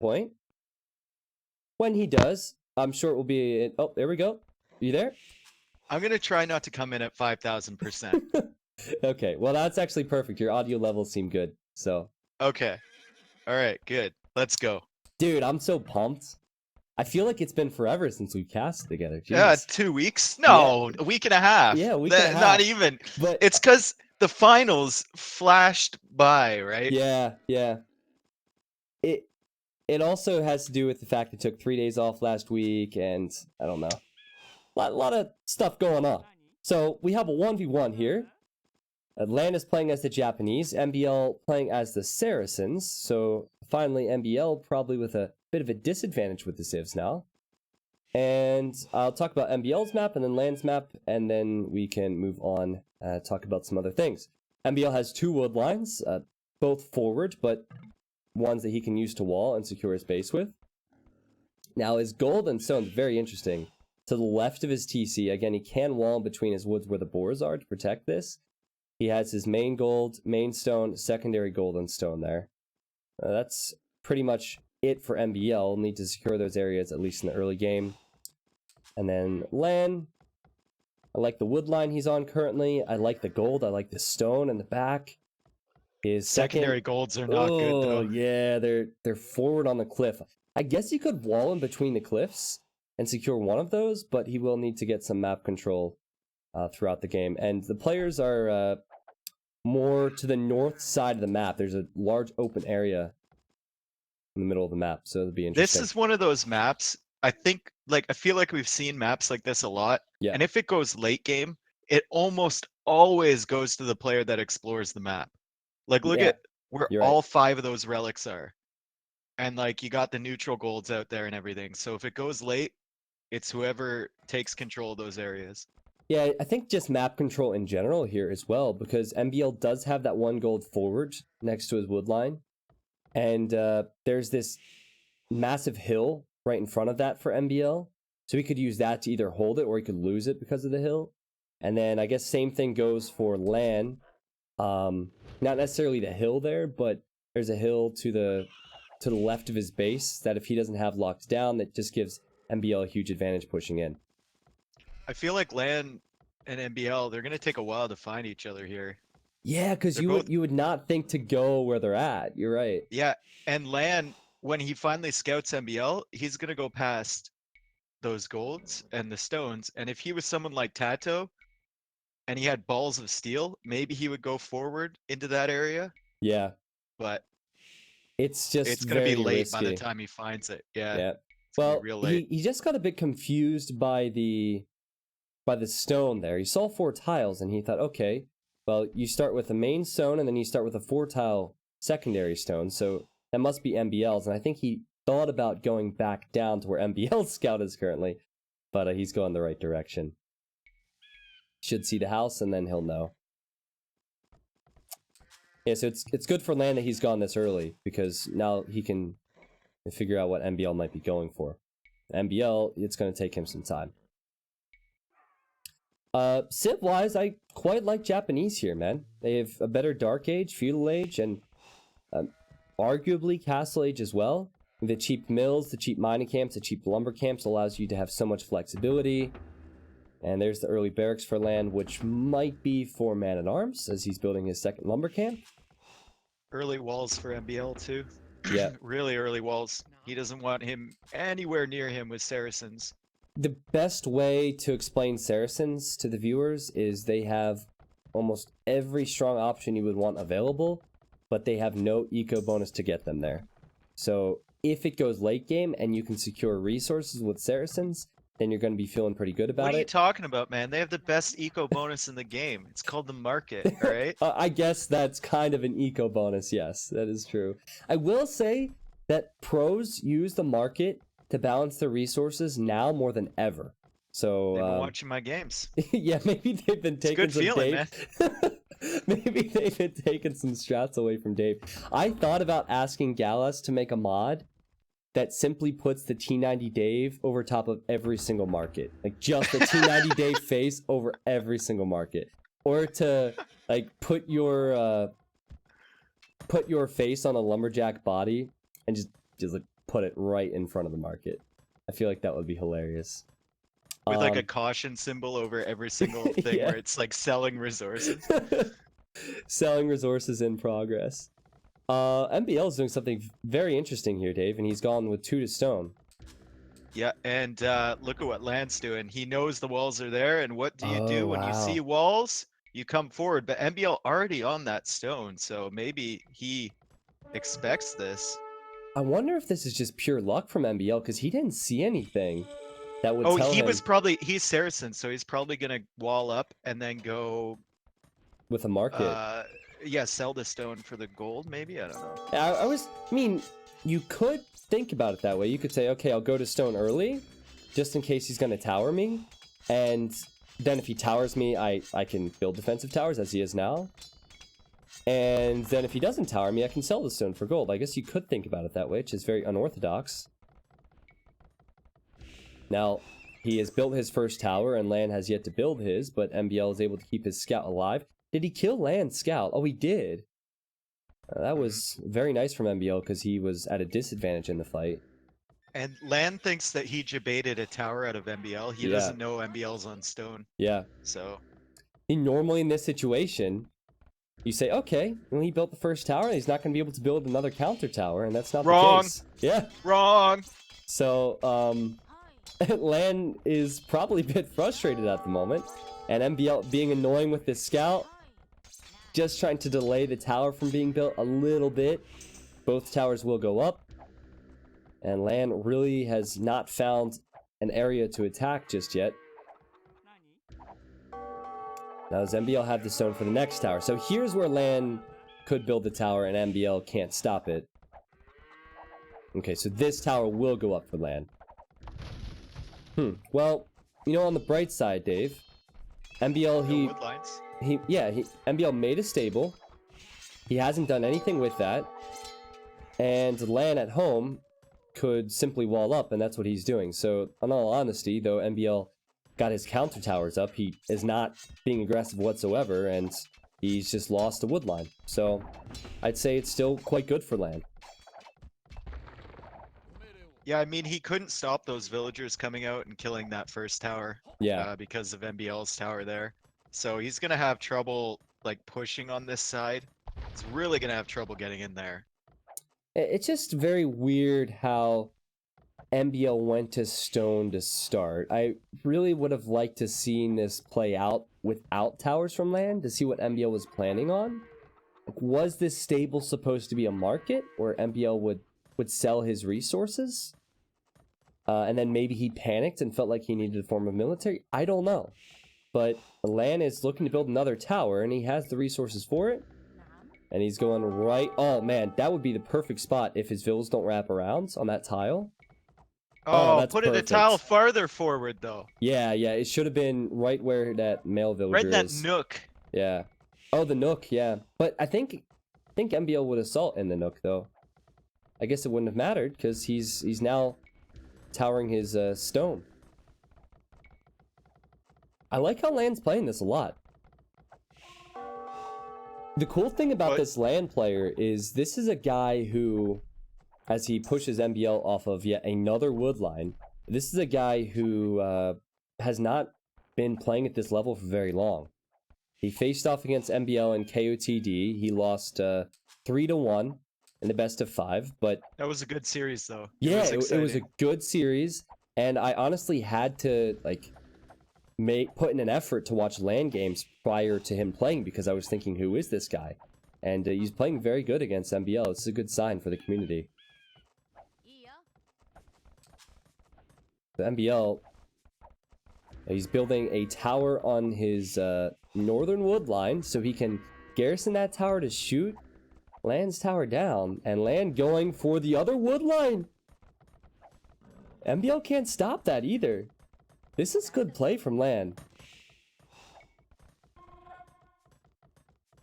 point. When he does, I'm sure it will be... Oh, there we go. You there? I'm gonna try not to come in at 5,000%. Okay, well, that's actually perfect. Your audio levels seem good, so... Okay. All right, good. Let's go. Dude, I'm so pumped. I feel like it's been forever since we've casted together. Yeah, Jeez. 2 weeks? Yeah. No, a week and a half. Yeah, a week and a half. Not even. But It's because the finals flashed by, right? yeah. It also has to do with the fact it took 3 days off last week, and I don't know. A lot of stuff going on. So we have a 1v1 here. Land is playing as the Japanese, MBL playing as the Saracens. So finally MBL probably with a bit of a disadvantage with the civs now. And I'll talk about MBL's map and then Land's map, and then we can move on, talk about some other things. MBL has 2 wood lines, both forward, but ones that he can use to wall and secure his base with. Now his gold and stone is very interesting. To the left of his TC, again, he can wall in between his woods where the boars are to protect this. He has his main gold, main stone, secondary gold and stone there. That's pretty much it for MBL. Need to secure those areas, at least in the early game. And then Lan. I like the wood line he's on currently. I like the gold. I like the stone in the back. His Secondary golds are not good, though. Oh, yeah, they're forward on the cliff. I guess you could wall in between the cliffs and secure one of those, but he will need to get some map control throughout the game. And the players are more to the north side of the map. There's a large open area in the middle of the map, so it'll be interesting. This is one of those maps, I feel like we've seen maps like this a lot. Yeah. And if it goes late game, it almost always goes to the player that explores the map. Like, look at where all 5 of those relics are. And, like, you got the neutral golds out there and everything. So if it goes late, it's whoever takes control of those areas. Yeah, I think just map control in general here as well, because MBL does have that 1 gold forward next to his wood line. And there's this massive hill right in front of that for MBL. So he could use that to either hold it or he could lose it because of the hill. And then I guess same thing goes for Lan. Not necessarily the hill there, but there's a hill to the left of his base that if he doesn't have locked down, that just gives MBL a huge advantage pushing in. I feel like Lan and MBL, they're going to take a while to find each other here. Yeah, because you would not think to go where they're at. You're right. Yeah, and Lan, when he finally scouts MBL, he's going to go past those golds and the stones. And if he was someone like Tato, and he had balls of steel, maybe he would go forward into that area. Yeah. But it's going to be late risky by the time he finds it. Yeah. Well, he just got a bit confused by the stone there. He saw 4 tiles and he thought, okay, well, you start with the main stone and then you start with a 4-tile secondary stone. So that must be MBL's. And I think he thought about going back down to where MBL's scout is currently, but he's going the right direction. Should see the house and then he'll know. Yeah, so it's good for Lan that he's gone this early, because now he can figure out what MBL might be going for. MBL, it's going to take him some time. Civ-wise, I quite like Japanese here, man. They have a better Dark Age, Feudal Age, and arguably Castle Age as well. The cheap mills, the cheap mining camps, the cheap lumber camps allows you to have so much flexibility. And there's the early barracks for Land, which might be for Man-at-Arms, as he's building his 2nd lumber camp. Early walls for MBL, too. Yeah. Really early walls. He doesn't want him anywhere near him with Saracens. The best way to explain Saracens to the viewers is they have almost every strong option you would want available, but they have no eco bonus to get them there. So if it goes late game and you can secure resources with Saracens, then you're going to be feeling pretty good about it. What are you talking about, man? They have the best eco bonus in the game. It's called the market, all right? I guess that's kind of an eco bonus, yes. That is true. I will say that pros use the market to balance their resources now more than ever. So they've been watching my games. Yeah, maybe they've been taking some feeling, Dave. Maybe they've been taking some strats away from Dave. I thought about asking Galas to make a mod that simply puts the T90 Dave over top of every single market. Like, just the T90 Dave face over every single market. Or to, like, put your face on a lumberjack body and just like, put it right in front of the market. I feel like that would be hilarious. With like a caution symbol over every single thing yeah. where it's like selling resources. Selling resources in progress. MBL is doing something very interesting here, Dave, and he's gone with 2 to stone. Yeah, and look at what Land's doing. He knows the walls are there, and what do you do when you see Wow. walls? You come forward, but MBL already on that stone, so maybe he expects this. I wonder if this is just pure luck from MBL, because he didn't see anything that would Oh, tell he him was probably, he's Saracen, so he's probably gonna wall up and then go, with a market. yeah, sell the stone for the gold, maybe? I don't know. I mean, you could think about it that way. You could say, okay, I'll go to stone early, just in case he's going to tower me. And then if he towers me, I can build defensive towers as he is now. And then if he doesn't tower me, I can sell the stone for gold. I guess you could think about it that way, which is very unorthodox. Now, he has built his first tower, and Lan has yet to build his, but MBL is able to keep his scout alive. Did he kill Lan's scout? Oh, he did. That was very nice from MBL, because he was at a disadvantage in the fight. And Land thinks that he debated a tower out of MBL. He doesn't know MBL's on stone. Yeah. So. Normally in this situation, you say, okay, well, he built the first tower, he's not going to be able to build another counter tower, and that's not the case. Yeah. Wrong! So, Lan is probably a bit frustrated at the moment, and MBL being annoying with this scout, just trying to delay the tower from being built a little bit. Both towers will go up, and Lan really has not found an area to attack just yet. Now does MBL have the stone for the next tower? So here's where Lan could build the tower and MBL can't stop it. Okay, so this tower will go up for Lan. Well, you know, on the bright side, Dave, MBL, MBL made a stable. He hasn't done anything with that. And Lan at home could simply wall up, and that's what he's doing. So, in all honesty, though MBL got his counter towers up, he is not being aggressive whatsoever, and he's just lost a wood line. So, I'd say it's still quite good for Lan. Yeah, I mean, he couldn't stop those villagers coming out and killing that first tower. Yeah. Because of MBL's tower there. So he's gonna have trouble, like, pushing on this side. He's really gonna have trouble getting in there. It's just very weird how MBL went to stone to start. I really would have liked to seen this play out without towers from Lan to see what MBL was planning on. Like, was this stable supposed to be a market where MBL would sell his resources? And then maybe he panicked and felt like he needed a form of military? I don't know. But Lan is looking to build another tower, and he has the resources for it. And he's going right... Oh, man, that would be the perfect spot if his villas don't wrap around on that tile. Oh, put it a tile farther forward, though. Yeah, it should have been right where that male villager is. Right in that nook. Yeah. Oh, the nook, yeah. But I think MBL would assault in the nook, though. I guess it wouldn't have mattered, because he's now towering his stone. I like how Lan's playing this a lot. The cool thing about this Lan player is this is a guy who, as he pushes MBL off of yet another wood line, this is a guy who has not been playing at this level for very long. He faced off against MBL in KOTD. He lost 3-1 in the best of 5, but... That was a good series, though. It was a good series, and I honestly had to, like... put in an effort to watch LAN games prior to him playing, because I was thinking, who is this guy? And he's playing very good against MBL. It's a good sign for the community. The MBL, he's building a tower on his northern wood line so he can garrison that tower to shoot LAN's tower down, and LAN going for the other wood line. MBL can't stop that either. This is good play from LAN.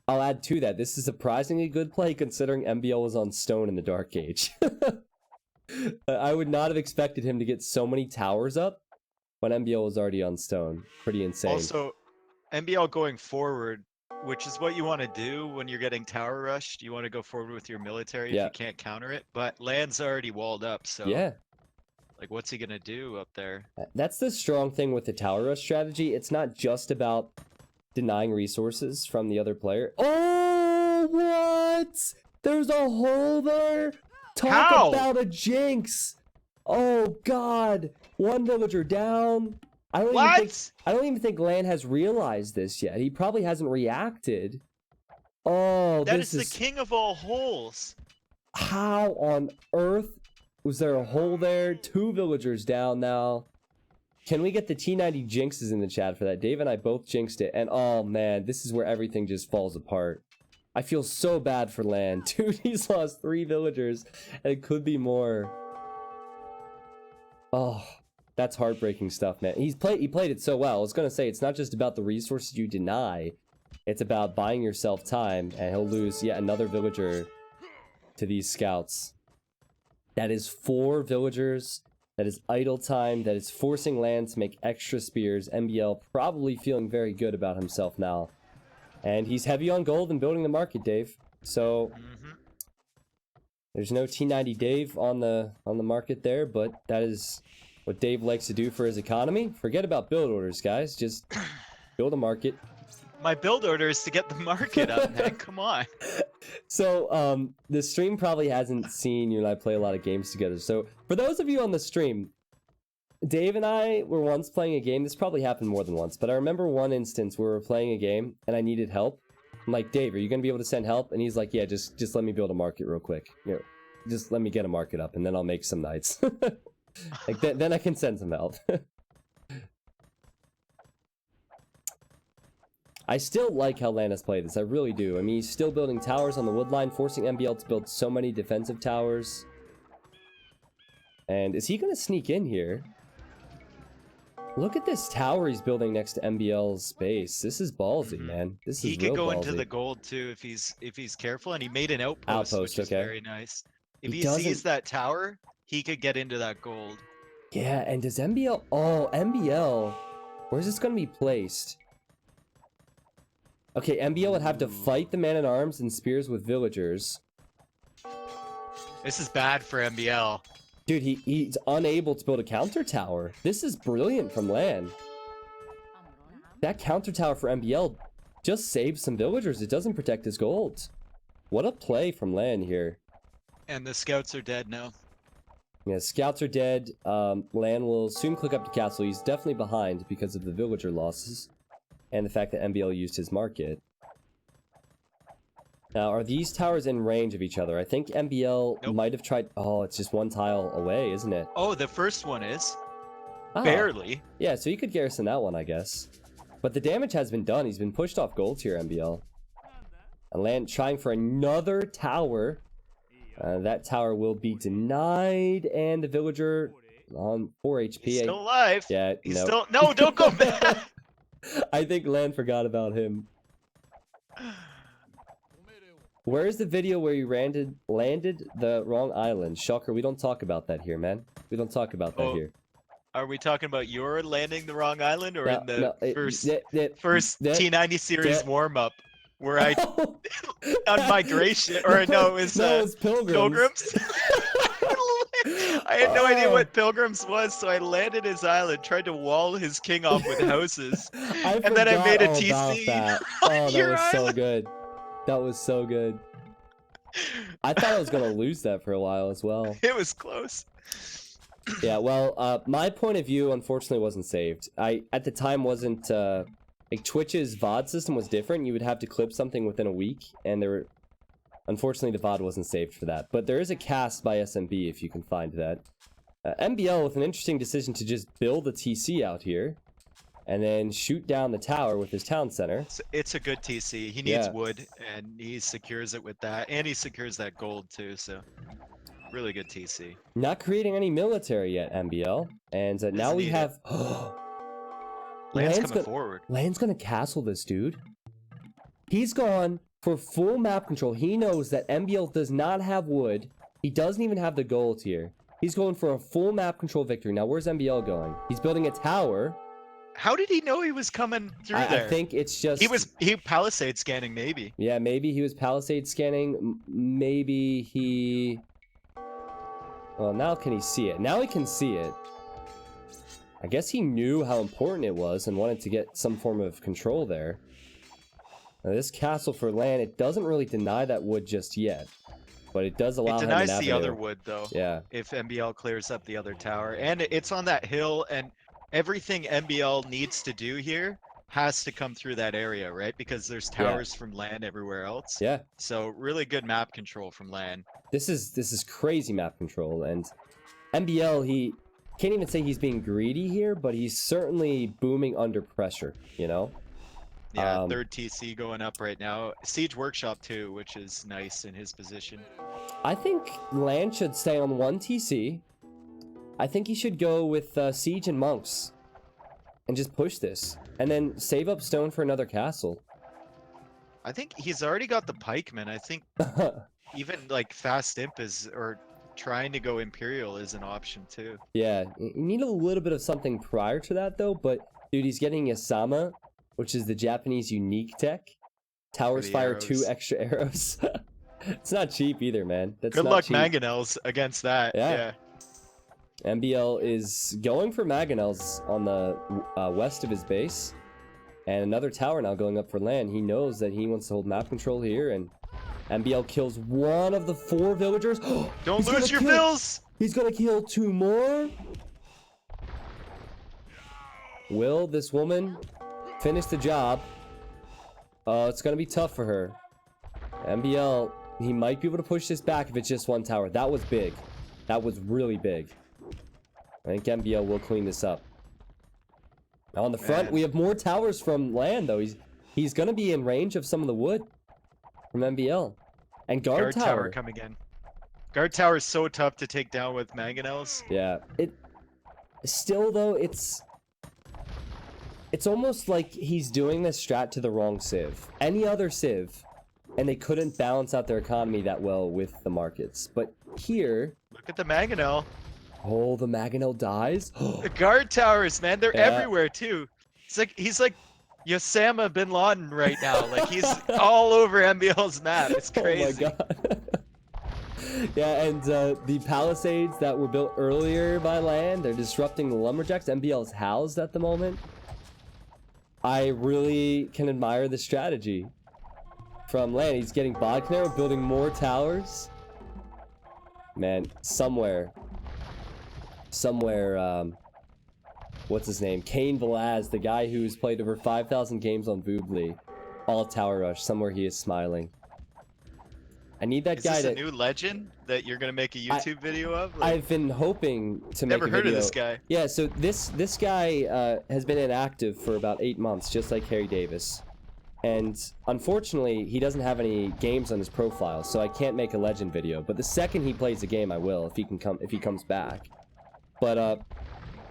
I'll add to that, this is surprisingly good play considering MBL was on stone in the Dark Age. I would not have expected him to get so many towers up when MBL was already on stone. Pretty insane. Also, MBL going forward which is what you want to do when you're getting tower rushed. You want to go forward with your military if you can't counter it. But land's already walled up, so like, what's he gonna do up there? That's the strong thing with the tower rush strategy. It's not just about denying resources from the other player. Oh, what? There's a hole there? Talk about a jinx. Oh, God. One villager down. I don't even think Lan has realized this yet. He probably hasn't reacted. Oh, that is the king of all holes. How on earth was there a hole there? 2 villagers down now. Can we get the T90 jinxes in the chat for that? Dave and I both jinxed it. And oh man, this is where everything just falls apart. I feel so bad for Lan. Dude, he's lost 3 villagers. And it could be more. Oh, that's heartbreaking stuff, man. He played it so well. I was going to say, it's not just about the resources you deny. It's about buying yourself time. And he'll lose yet another villager to these scouts. That is 4 villagers. That is idle time. That is forcing Lan to make extra spears. MBL probably feeling very good about himself now. And he's heavy on gold and building the market, Dave. So there's no T90 Dave on the market there, but that is what Dave likes to do for his economy. Forget about build orders, guys. Just build a market. My build order is to get the market up, man. Come on. So, the stream probably hasn't seen you and I play a lot of games together. So, for those of you on the stream, Dave and I were once playing a game. This probably happened more than once, but I remember one instance where we were playing a game and I needed help. I'm like, Dave, are you going to be able to send help? And he's like, yeah, just let me build a market real quick. You know, just let me get a market up and then I'll make some knights. Like, then I can send some help. I still like how Lan has played this. I really do. I mean, he's still building towers on the wood line, forcing MBL to build so many defensive towers. And is he going to sneak in here? Look at this tower he's building next to MBL's base. This is ballsy, man. This is real ballsy. He could go into the gold too if he's careful, and he made an outpost which is very nice. If he sees that tower, he could get into that gold. Yeah, and does MBL... Oh, MBL... Where's this going to be placed? Okay, MBL would have to fight the man-at-arms and spears with villagers. This is bad for MBL. Dude, he's unable to build a counter tower. This is brilliant from Lan. That counter tower for MBL just saves some villagers. It doesn't protect his gold. What a play from Lan here. And the scouts are dead now. Yeah, scouts are dead. Lan will soon click up to castle. He's definitely behind because of the villager losses. And the fact that MBL used his market. Now, are these towers in range of each other? I think MBL might have tried... Oh, it's just one tile away, isn't it? Oh, the first one is. Barely. Yeah, so you could garrison that one, I guess. But the damage has been done. He's been pushed off gold tier, MBL. And Lan trying for another tower. That tower will be denied. And the villager on 4 HP. He's still alive. Yeah, he's still... No, don't go back! I think Lan forgot about him. Where is the video where you landed the wrong island? Shocker, we don't talk about that here, man. We don't talk about that here. Are we talking about your landing the wrong island, or in the first T90 series warm-up, where I on migration, or no, it was Pilgrims. I had no idea what Pilgrims was, so I landed his island, tried to wall his king off with houses, and then I made a TC. That. Oh, that was so good. That was so good. I thought I was gonna lose that for a while as well. It was close. Yeah, well, my point of view unfortunately wasn't saved. I at the time wasn't like Twitch's VOD system was different. You would have to clip something within a week, and there were unfortunately the VOD wasn't saved for that. But there is a cast by SMB if you can find that. MBL with an interesting decision to just build a TC out here. And then shoot down the tower with his town center. It's a good TC. He needs wood, and he secures it with that. And he secures that gold, too, so... Really good TC. Not creating any military yet, MBL. And now we have... Lan's coming forward. Lan's gonna castle this, dude. He's gone for full map control. He knows that MBL does not have wood. He doesn't even have the gold here. He's going for a full map control victory. Now, where's MBL going? He's building a tower... How did he know he was coming through there? I think it's just... He palisade scanning, maybe. Yeah, maybe he was palisade scanning. Maybe he... Well, now can he see it? Now he can see it. I guess he knew how important it was and wanted to get some form of control there. Now, this castle for land, it doesn't really deny that wood just yet. But it does allow him an avenue. It denies the other wood, though. Yeah. If MBL clears up the other tower. And it's on that hill, and everything MBL needs to do here has to come through that area, right? Because there's towers from land everywhere else. Yeah. So really good map control from land. This is crazy map control, and MBL, he can't even say he's being greedy here, but he's certainly booming under pressure, you know? Yeah, third TC going up right now. Siege Workshop too, which is nice in his position. I think land should stay on 1 TC. I think he should go with Siege and Monks and just push this, and then save up stone for another castle. I think he's already got the pikemen. I think even like fast imp is, or trying to go imperial is an option too. Yeah, you need a little bit of something prior to that though, but dude, he's getting Yasama, which is the Japanese unique tech. Towers fire arrows. 2 extra arrows. It's not cheap either, man. That's good not luck cheap. mangonels against that. Yeah. MBL is going for mangonels on the west of his base. And another tower now going up for land. He knows that he wants to hold map control here, and MBL kills 1 of the 4 villagers. Don't lose your bills! He's gonna kill 2 more? Will this woman finish the job? It's gonna be tough for her. MBL, he might be able to push this back if it's just 1 tower. That was big. That was really big. I think MBL will clean this up. Now on the front, we have more towers from land, though. He's gonna be in range of some of the wood from MBL. And guard tower coming in. Guard tower is so tough to take down with mangonels. Yeah. It still though, it's almost like he's doing this strat to the wrong civ. Any other civ, and they couldn't balance out their economy that well with the markets. But here, look at the mangonel. Oh, the mangonel dies. The guard towers, man, they're everywhere too. He's like Osama bin Laden right now. Like he's all over MBL's map. It's crazy. Oh my god. Yeah, and the palisades that were built earlier by land, they're disrupting the lumberjacks. MBL is housed at the moment. I really can admire the strategy from land. He's getting Bodkner, building more towers. Man, somewhere, what's his name? Kane Velaz, the guy who's played over 5,000 games on Voobly, all Tower Rush. Somewhere he is smiling. I need that guy. Is this a new legend that you're gonna make a YouTube video of? Like, I've been hoping to make a video. Never heard of this guy. Yeah, so this guy has been inactive for about 8 months, just like Harry Davis. And unfortunately, he doesn't have any games on his profile, so I can't make a legend video. But the second he plays a game, I will, if he comes back. But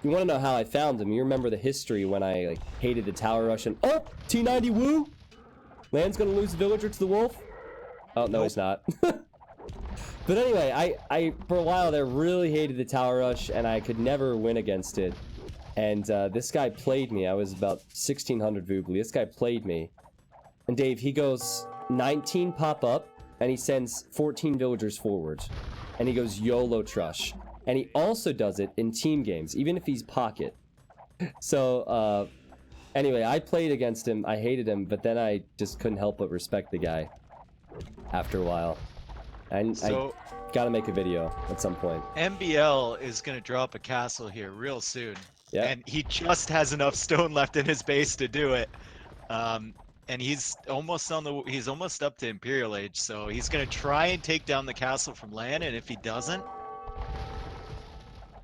you want to know how I found him? You remember the history when I hated the Tower Rush and T90 woo! Land's gonna lose the villager to the wolf. Oh, no, he's not. But anyway, I for a while there really hated the Tower Rush, and I could never win against it. And this guy played me. I was about 1600 Voobly. This guy played me. And Dave, he goes 19 pop up, and he sends 14 villagers forward. And he goes YOLO Trush. And he also does it in team games, even if he's pocket. So, anyway, I played against him. I hated him, but then I just couldn't help but respect the guy after a while. And so, I gotta make a video at some point. MBL is gonna drop a castle here real soon. Yeah. And he just has enough stone left in his base to do it. And he's almost up to Imperial Age, so he's gonna try and take down the castle from land, and if he doesn't,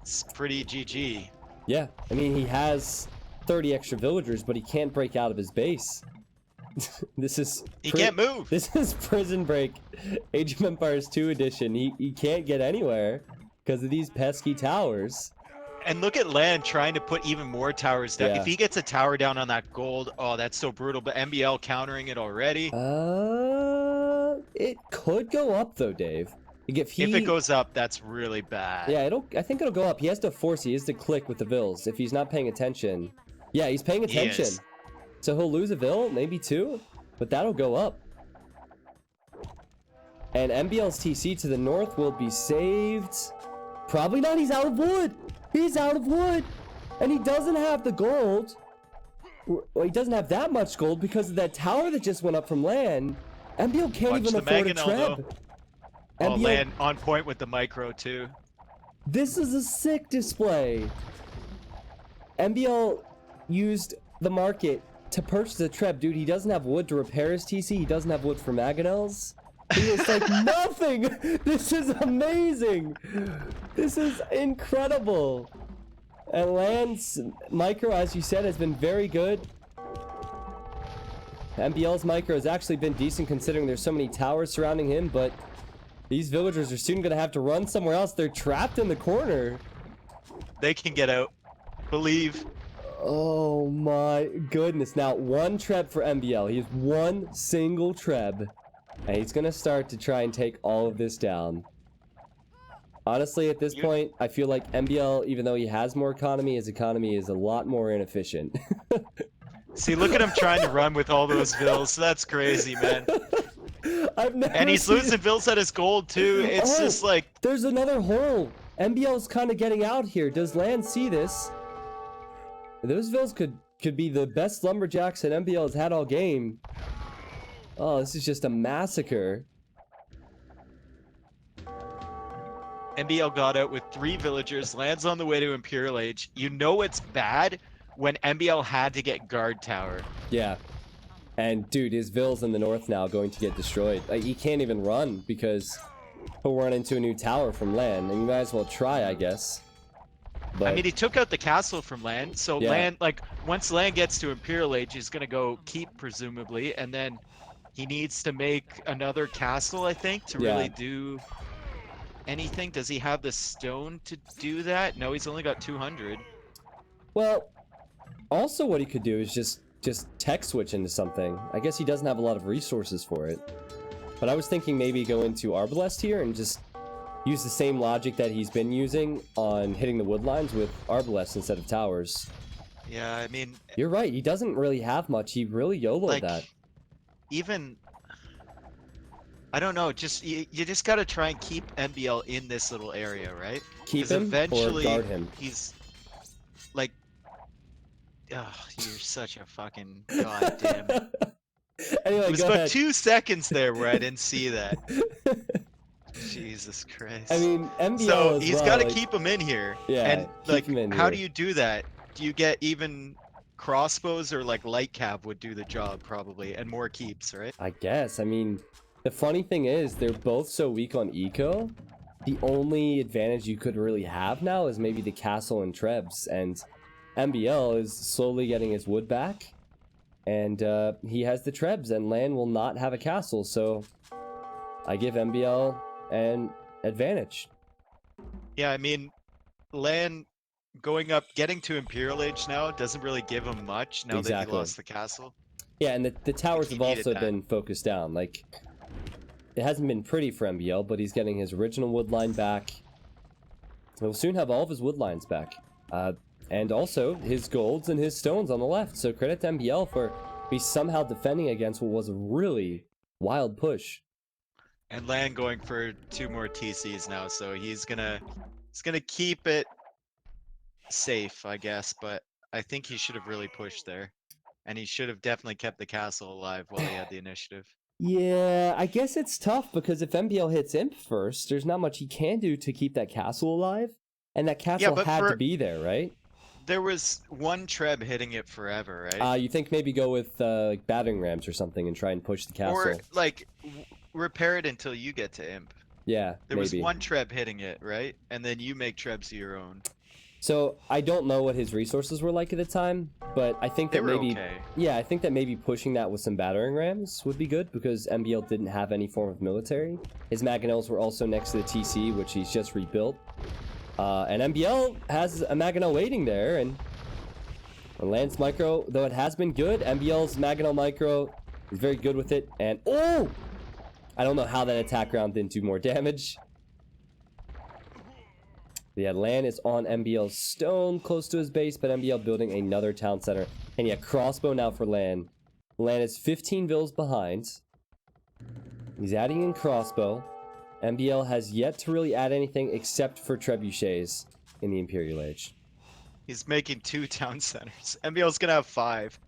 it's pretty GG. Yeah, I mean, he has 30 extra villagers, but he can't break out of his base. He can't move. This is Prison Break, Age of Empires 2 edition. He can't get anywhere because of these pesky towers. And look at land trying to put even more towers down. Yeah. If he gets a tower down on that gold, oh, that's so brutal. But MBL countering it already. It could go up though, Dave. If it goes up, that's really bad. Yeah, I think it'll go up. He has to force. He has to click with the vills. If he's not paying attention, Yeah, he's paying He attention. is. So he'll lose a Vil, maybe 2, but that'll go up. And MBL's TC to the north will be saved. Probably not. He's out of wood. He's out of wood. And he doesn't have the gold. Well, he doesn't have that much gold because of that tower that just went up from land. MBL can't even afford a treb. Oh, land on point with the micro too. This is a sick display. MBL used the market to purchase a treb. Dude, he doesn't have wood to repair his TC. He doesn't have wood for mangonels. He was like, nothing. This is amazing. This is incredible. And land's micro, as you said, has been very good. MBL's micro has actually been decent considering there's so many towers surrounding him, but these villagers are soon going to have to run somewhere else. They're trapped in the corner. They can get out. Believe. Oh my goodness. Now, 1 treb for MBL. He has 1 single treb. And he's going to start to try and take all of this down. Honestly, at this point, I feel like MBL, even though he has more economy, his economy is a lot more inefficient. See, look at him trying to run with all those Vils. That's crazy, man. And he's losing Vils at his gold, too. It's just like... There's another hole. MBL's kind of getting out here. Does land see this? Those Vils could be the best lumberjacks that MBL has had all game. Oh, this is just a massacre. MBL got out with 3 villagers, lands on the way to Imperial Age. You know it's bad when MBL had to get guard tower. Yeah. And dude, his Vil's in the north now going to get destroyed. Like, he can't even run because he'll run into a new tower from land. And you might as well try, I guess. But, I mean, he took out the castle from land. So yeah. land, like, once land gets to Imperial Age, he's going to go keep, presumably. And then he needs to make another castle, I think, to really do anything. Does he have the stone to do that? No, he's only got 200. Well, also what he could do is just tech switch into something. I guess he doesn't have a lot of resources for it. But I was thinking maybe go into Arbalest here and just use the same logic that he's been using on hitting the wood lines with Arbalest instead of towers. Yeah, I mean... You're right, he doesn't really have much. He really YOLO'd like, that. Even... I don't know, just you just gotta try and keep MBL in this little area, right? Keep him eventually, or guard him? He's... like... Oh, you're such a fucking goddamn... Anyway, it was go about ahead. 2 seconds there where I didn't see that. Jesus Christ. I mean, MBL so as he's well, got to like, keep him in here. Yeah, and like, him in how here. do you do that? Do you get even crossbows or like light cav would do the job probably, and more keeps, right? I guess. I mean, the funny thing is they're both so weak on eco. The only advantage you could really have now is maybe the castle and trebs, and MBL is slowly getting his wood back, and he has the trebs, and land will not have a castle, so I give MBL an advantage. Yeah, I mean, land going up, getting to Imperial Age now doesn't really give him much now that he lost the castle. Yeah, and the towers have also been focused down. Like, it hasn't been pretty for MBL, but he's getting his original wood line back. He'll soon have all of his wood lines back. And also his golds and his stones on the left. So credit to MBL for somehow defending against what was a really wild push. And land going for 2 more TCs now, so he's gonna keep it safe, I guess, but I think he should have really pushed there. And he should have definitely kept the castle alive while he had the initiative. Yeah, I guess it's tough because if MBL hits Imp first, there's not much he can do to keep that castle alive. And that castle had to be there, right? There was 1 treb hitting it forever, right? You think maybe go with like battering rams or something and try and push the castle. Or like repair it until you get to Imp. Yeah, there was 1 treb hitting it, right? And then you make trebs of your own. So I don't know what his resources were like at the time, but I think that maybe yeah, I think that maybe pushing that with some battering rams would be good because MBL didn't have any form of military. His mangonels were also next to the TC, which he's just rebuilt. And MBL has a mangonel waiting there, and Lance micro, though it has been good, MBL's mangonel micro is very good with it. And oh, I don't know how that attack round didn't do more damage. Yeah, Lan is on MBL's stone, close to his base, but MBL building another town center. And yeah, crossbow now for Lan. Lan is 15 vills behind. He's adding in crossbow. MBL has yet to really add anything except for trebuchets in the Imperial Age. He's making 2 town centers. MBL's gonna have 5.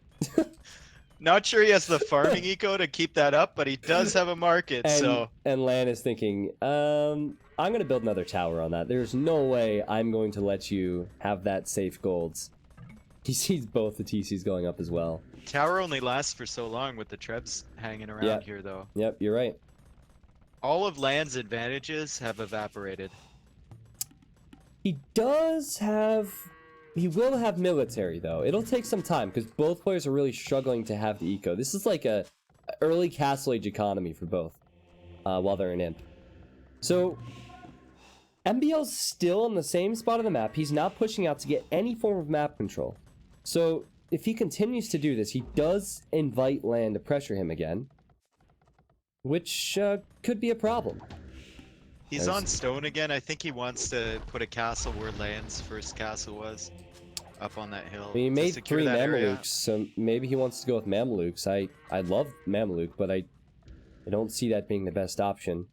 Not sure he has the farming eco to keep that up, but he does have a market, so... And Lan is thinking, I'm gonna build another tower on that. There's no way I'm going to let you have that safe golds. He sees both the TCs going up as well. Tower only lasts for so long with the trebs hanging around here, though. Yep, you're right. All of Lan's advantages have evaporated. He does have... He will have military, though. It'll take some time, because both players are really struggling to have the eco. This is like a early Castle Age economy for both, while they're in Imp. So, MBL's still in the same spot on the map. He's not pushing out to get any form of map control. So, if he continues to do this, he does invite Lan to pressure him again, which could be a problem. He's on stone again. I think he wants to put a castle where Lan's first castle was, up on that hill. He made 3 Mamelukes, so maybe he wants to go with Mamelukes. I love Mameluke, but I don't see that being the best option.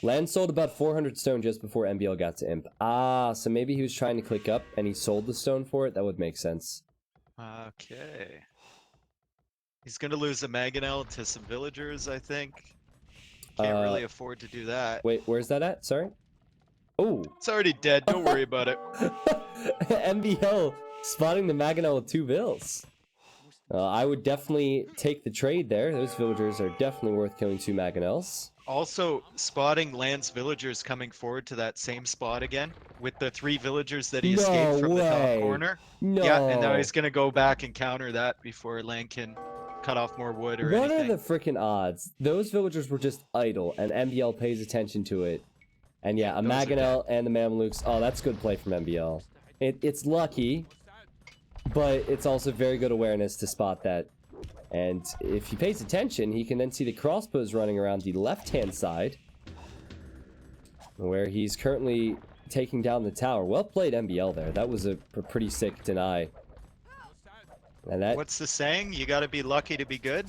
Lan sold about 400 stone just before MBL got to Imp. Ah, so maybe he was trying to click up and he sold the stone for it? That would make sense. Okay. He's gonna lose a Mangonel to some villagers, I think. Can't really afford to do that. Wait, where's that at? Sorry? Oh! It's already dead, don't worry about it. MBL spotting the Mangonel with 2 vills. I would definitely take the trade there. Those villagers are definitely worth killing 2 Mangonels. Also, spotting Lan's villagers coming forward to that same spot again, with the 3 villagers that he escaped from the top corner. No. Yeah, and now he's gonna go back and counter that before Lan can cut off more wood or anything. What are the freaking odds? Those villagers were just idle, and MBL pays attention to it. And yeah, a Mangonel and the Mamelukes. Oh, that's good play from MBL. It's lucky, but it's also very good awareness to spot that. And if he pays attention, he can then see the crossbows running around the left-hand side, where he's currently taking down the tower. Well played, MBL there. That was a pretty sick deny. And that... What's the saying? You gotta be lucky to be good?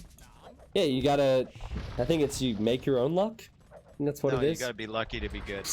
Yeah, you gotta... I think it's you make your own luck. And that's what it is. You gotta be lucky to be good.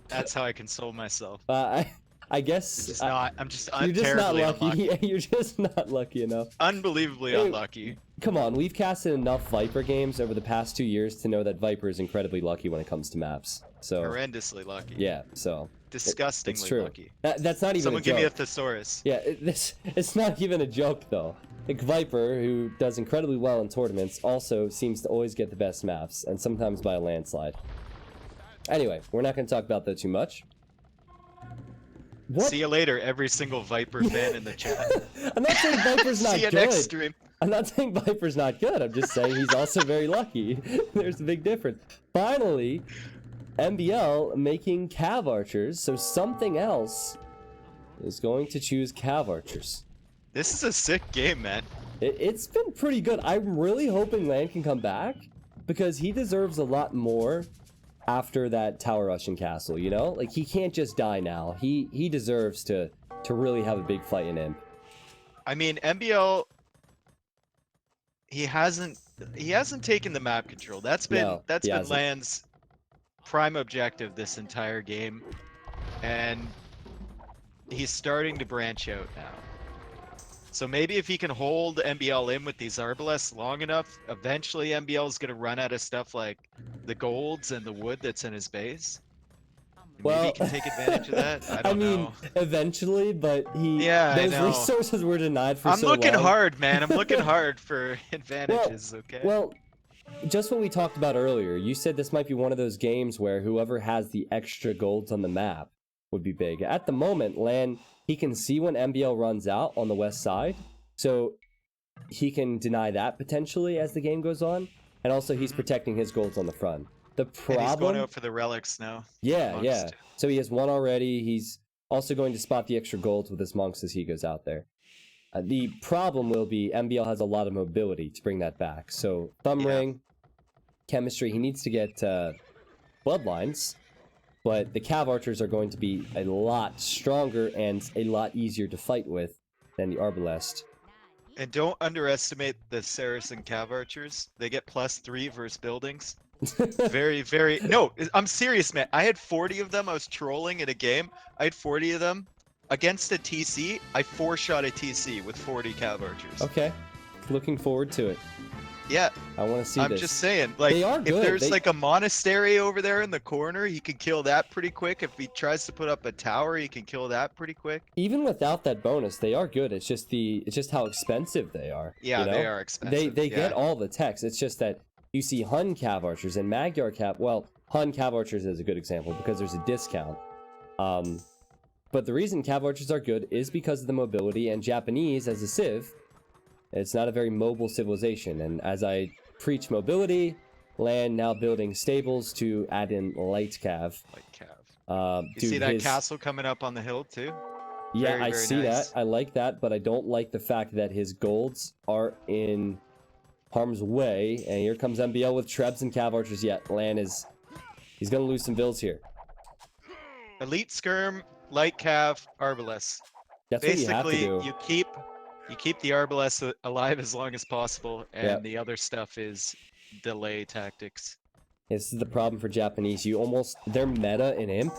That's how I console myself. I guess... I'm just not lucky. You're just not lucky enough. Unbelievably unlucky. Come on, we've casted enough Viper games over the past 2 years to know that Viper is incredibly lucky when it comes to maps. So horrendously lucky. Yeah, so... Disgustingly lucky. That's not even Someone a joke. give me a thesaurus. Yeah, it's not even a joke, though. Like, Viper, who does incredibly well in tournaments, also seems to always get the best maps, and sometimes by a landslide. Anyway, we're not going to talk about that too much. What? See you later, every single Viper fan in the chat. I'm not saying Viper's not good. See you next stream. I'm not saying Viper's not good. I'm just saying he's also very lucky. There's a big difference. Finally, MBL making Cav Archers, so something else is going to choose Cav Archers. This is a sick game, man. It's been pretty good. I'm really hoping Lan can come back, because he deserves a lot more after that Tower Russian Castle, you know? Like, he can't just die now. He deserves to really have a big fight in Imp. I mean, MBL, he hasn't taken the map control. That's been Lan's prime objective this entire game, and he's starting to branch out now. So maybe if he can hold MBL in with these Arbalests long enough, eventually MBL is going to run out of stuff like the golds and the wood that's in his base. Well, maybe he can take advantage of that. I don't know. Eventually, but those resources were denied for so long. I'm looking hard, man. I'm looking hard for advantages, okay? Well, just what we talked about earlier, you said this might be one of those games where whoever has the extra golds on the map would be big. At the moment, Lan, he can see when MBL runs out on the west side, so he can deny that potentially as the game goes on, and also he's protecting his golds on the front. The problem... And he's going out for the relics now. Yeah. So he has one already. He's also going to spot the extra golds with his monks as he goes out there. The problem will be MBL has a lot of mobility to bring that back. So thumb ring, chemistry, he needs to get bloodlines, but the Cav Archers are going to be a lot stronger and a lot easier to fight with than the Arbalest. And don't underestimate the Saracen Cav Archers. They get +3 versus buildings. Very, very... No, I'm serious, man. I had 40 of them. I was trolling in a game. I had 40 of them. Against a TC, I 4-shot a TC with 40 Cav Archers. Okay. Looking forward to it. Yeah. I want to see I'm this. just saying, like, they are good. If there's like a monastery over there in the corner, he can kill that pretty quick. If he tries to put up a tower, he can kill that pretty quick. Even without that bonus, they are good. It's just how expensive they are. Yeah, you know? they are expensive. They get all the techs. It's just that you see Hun Cav Archers and Magyar Cav. Well, Hun Cav Archers is a good example because there's a discount. But the reason Cav Archers are good is because of the mobility, and Japanese as a civ, it's not a very mobile civilization. And as I preach mobility, land now building stables to add in light Cav. Light Cav. You see that castle coming up on the hill too? Yeah, very, I very see nice. that. I like that, but I don't like the fact that his golds are in harm's way. And here comes MBL with Trebs and Cav Archers. Yet Lan is... he's going to lose some vills here. Elite Skirm, Light Cav, Arbalest. That's Basically, what you have to do. you keep the Arbalest alive as long as possible, and the other stuff is delay tactics. This is the problem for Japanese. Their meta in Imp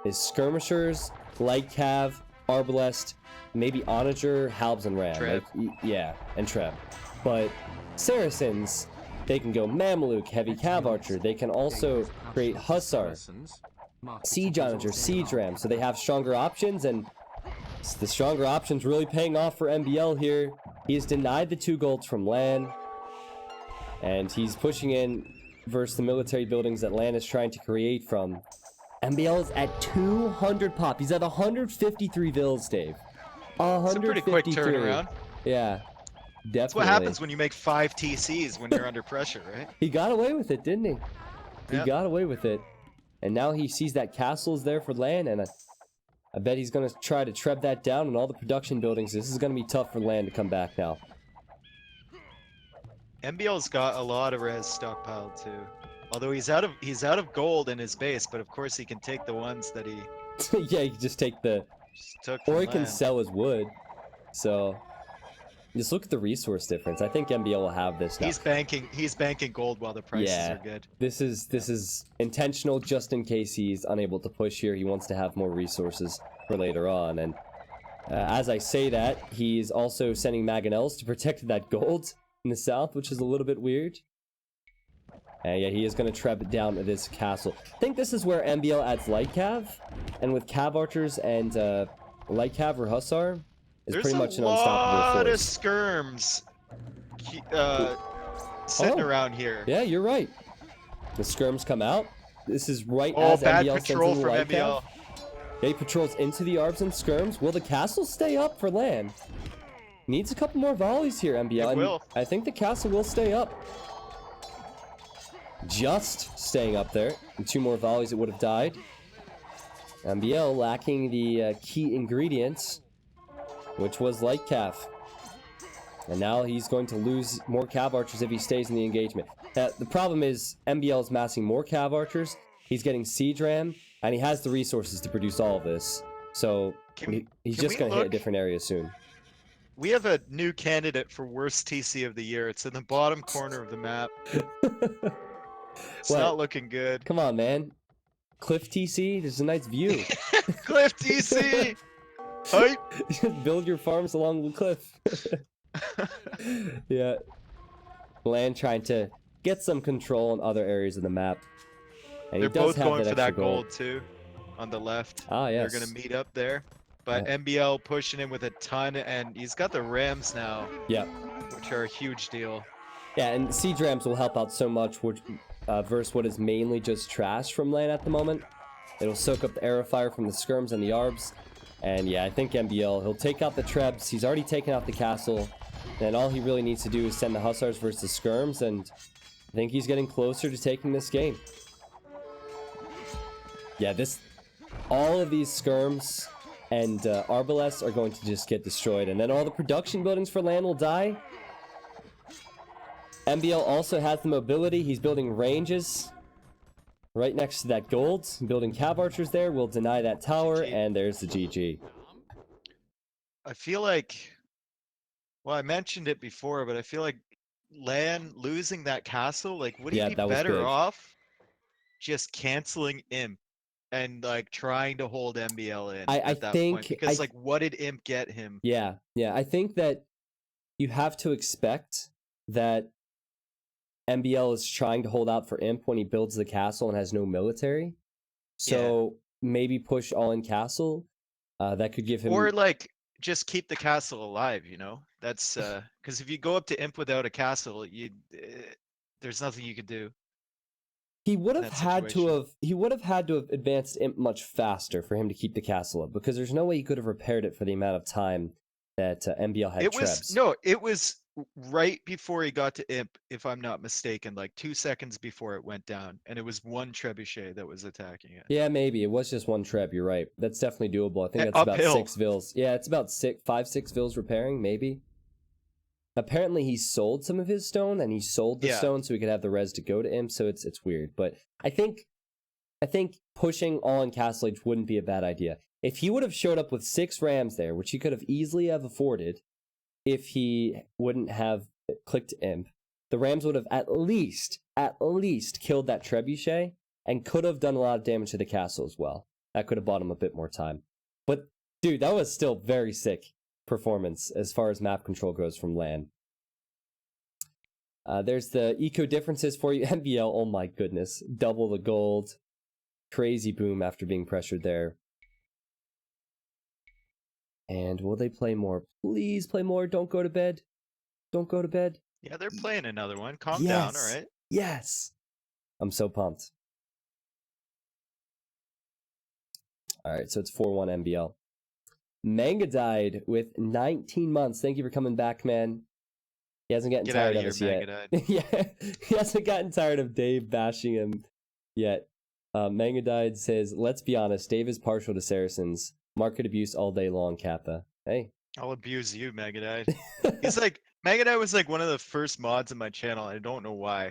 is Skirmishers, Light Cav, Arbalest, maybe Onager, Halbs, and Ram. Treb. Yeah, and Treb. But Saracens, they can go Mameluke, Heavy Cav Archer. They can also create Hussar, Siege Onager, Siege Ram. So they have stronger options, and the stronger options really paying off for MBL here. He has denied the 2 golds from Lan, and he's pushing in versus the military buildings that Lan is trying to create from. MBL is at 200 pop. He's at 153 vills, Dave. 153. It's a pretty quick turnaround. Yeah, definitely. That's what happens when you make 5 TCs when you're under pressure, right? He got away with it, didn't he? He Yep. got away with it. And now he sees that castle is there for Lan, and I bet he's going to try to treb that down in all the production buildings. This is going to be tough for Lan to come back now. MBL's got a lot of res stockpiled too. Although he's out of gold in his base, but of course he can take the ones that he Yeah, you can just take the... just took from Or he can land. sell his wood. So, just look at the resource difference. I think MBL will have this now. He's banking gold while the prices Yeah. are good. This is intentional just in case he's unable to push here. He wants to have more resources for later on. And as I say that, he's also sending Mangonels to protect that gold in the south, which is a little bit weird. And yeah, he is going to treb it down to this castle. I think this is where MBL adds Light Cav. And with Cav Archers and Light Cav or Hussar, is pretty much an unstoppable force. There's a lot of skirms sitting around here. Yeah, you're right. The skirms come out. This is right Oh, as bad MBL sends patrol in the from Light MBL. Cav. Yeah, he patrols into the Arbs and skirms. Will the castle stay up for land? Needs a couple more volleys here, MBL. It will. And I think the castle will stay up. Just staying up there. And 2 more volleys, it would have died. MBL lacking the key ingredients, which was Light Cav. And now he's going to lose more Cav Archers if he stays in the engagement. The problem is MBL is massing more Cav Archers. He's getting Siege Ram, and he has the resources to produce all of this. So he's just going to hit a different area soon. We have a new candidate for worst TC of the year. It's in the bottom corner of the map. It's not looking good. Come on, man. Cliff TC, there's a nice view. Cliff TC! Hype! Just build your farms along the cliff. Yeah. Land trying to get some control in other areas of the map. And They're he does both have going for that extra gold too, on the left. Ah, yes. They're gonna meet up there. But MBL pushing him with a ton, and he's got the Rams now. Yeah. Which are a huge deal. Yeah, and Siege Rams will help out so much versus what is mainly just trash from Lan at the moment. It'll soak up the arrow fire from the skirms and the arbs. And yeah, I think MBL, he'll take out the trebs. He's already taken out the castle. And all he really needs to do is send the hussars versus the skirms, and I think he's getting closer to taking this game. Yeah, all of these skirms and arbalests are going to just get destroyed, and then all the production buildings for Lan will die. MBL also has the mobility. He's building ranges. right next to that gold. Building cav archers there will deny that tower, GG. and there's the GG. I feel like, well, I mentioned it before, but I feel like Lan losing that castle, like, would he Yeah, be that was better big. off just canceling Imp and like trying to hold MBL in I at that think point? Because like, what did Imp get him? Yeah, I think that you have to expect that MBL is trying to hold out for Imp when he builds the castle and has no military. So maybe push all in castle. That could give him. Or like just keep the castle alive, you know? That's because if you go up to Imp without a castle, there's nothing you could do. He would have had to have. He would have had to have advanced Imp much faster for him to keep the castle up, because there's no way he could have repaired it for the amount of time that MBL had. It was right before he got to Imp, if I'm not mistaken, like 2 seconds before it went down, and it was one trebuchet that was attacking it. Yeah, maybe it was just one treb. You're right. That's definitely doable. I think that's uphill. about 6 vills. Yeah, it's about 5-6 vills repairing, maybe. Apparently, he sold some of his stone, and he sold the stone so he could have the res to go to Imp. So it's weird, but I think pushing all in Castle Age wouldn't be a bad idea. If he would have showed up with 6 rams there, which he could have easily have afforded, if he wouldn't have clicked Imp, the rams would have at least killed that trebuchet and could have done a lot of damage to the castle as well. That could have bought him a bit more time. But dude, that was still very sick performance as far as map control goes from Lan. There's the eco differences for you. MBL, oh my goodness. Double the gold. Crazy boom after being pressured there. And will they play more? Please play more. Don't go to bed. Don't go to bed. Yeah, they're playing another one. Calm down, all right? Yes. I'm so pumped. All right, so it's 4-1 MBL. Manga died with 19 months. Thank you for coming back, man. He hasn't gotten tired of us yet. Yeah, he hasn't gotten tired of Dave bashing him yet. Manga died says, let's be honest, Dave is partial to Saracens. Market abuse all day long, Kappa. Hey. I'll abuse you, Megadite. He's like, Megadite was like one of the first mods in my channel. I don't know why.